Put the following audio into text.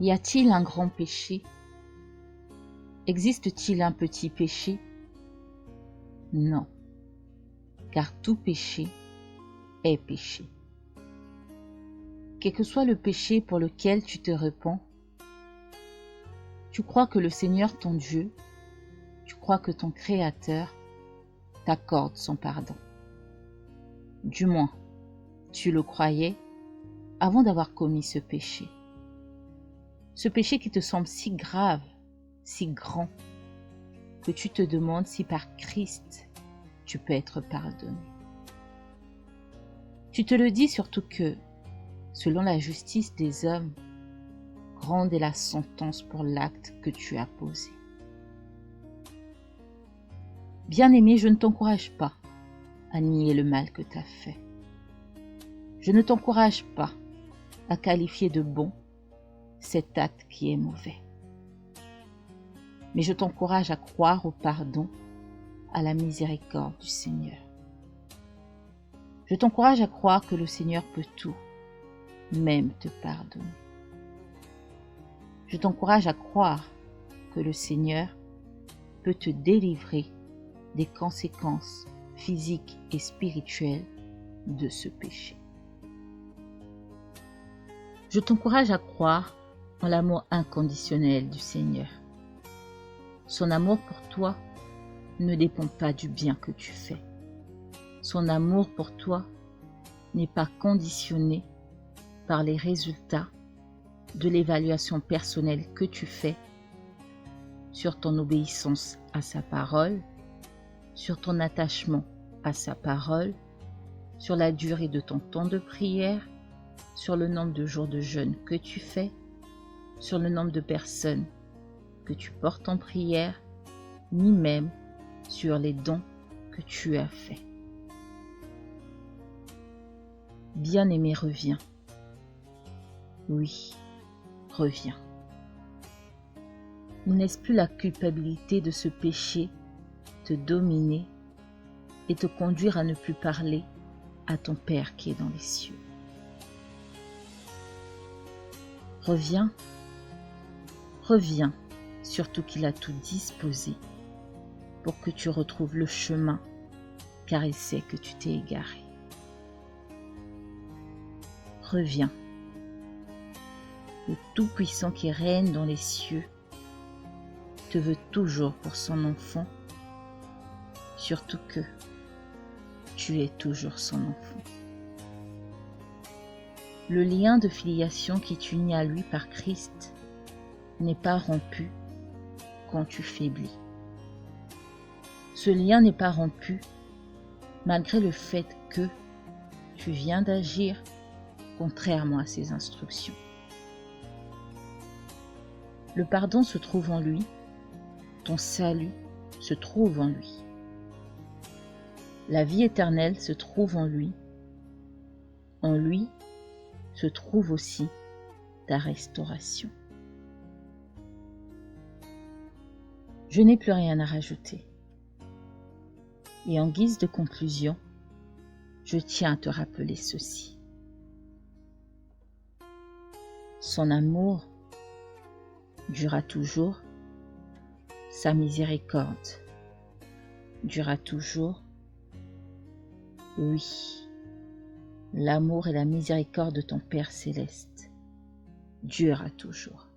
Y a-t-il un grand péché? Existe-t-il un petit péché? Non, car tout péché est péché. Quel que soit le péché pour lequel tu te repens, tu crois que le Seigneur ton Dieu, tu crois que ton Créateur t'accorde son pardon. Du moins, tu le croyais avant d'avoir commis ce péché. Ce péché qui te semble si grave, si grand, que tu te demandes si par Christ tu peux être pardonné. Tu te le dis surtout que, selon la justice des hommes, grande est la sentence pour l'acte que tu as posé. Bien-aimé, je ne t'encourage pas à nier le mal que tu as fait. Je ne t'encourage pas à qualifier de bon cet acte qui est mauvais. Mais je t'encourage à croire au pardon, à la miséricorde du Seigneur. Je t'encourage à croire que le Seigneur peut tout, même te pardonner. Je t'encourage à croire que le Seigneur peut te délivrer des conséquences physiques et spirituelles de ce péché. Je t'encourage à croire en l'amour inconditionnel du Seigneur. Son amour pour toi ne dépend pas du bien que tu fais. Son amour pour toi n'est pas conditionné par les résultats de l'évaluation personnelle que tu fais sur ton obéissance à sa parole, sur ton attachement à sa parole, sur la durée de ton temps de prière, sur le nombre de jours de jeûne que tu fais, sur le nombre de personnes que tu portes en prière, ni même sur les dons que tu as faits. Bien-aimé, reviens. Oui, reviens. Ne laisse plus la culpabilité de ce péché te dominer et te conduire à ne plus parler à ton Père qui est dans les cieux. Reviens, reviens, surtout qu'il a tout disposé pour que tu retrouves le chemin, car il sait que tu t'es égaré. Reviens. Le Tout-Puissant qui règne dans les cieux te veut toujours pour son enfant, surtout que tu es toujours son enfant. Le lien de filiation qui t'unit à lui par Christ n'est pas rompu quand tu faiblis. Ce lien n'est pas rompu malgré le fait que tu viens d'agir contrairement à ses instructions. Le pardon se trouve en lui, ton salut se trouve en lui. La vie éternelle se trouve en lui se trouve aussi ta restauration. Je n'ai plus rien à rajouter. Et en guise de conclusion, je tiens à te rappeler ceci. Son amour durera toujours, sa miséricorde durera toujours. Oui, l'amour et la miséricorde de ton Père céleste durera toujours.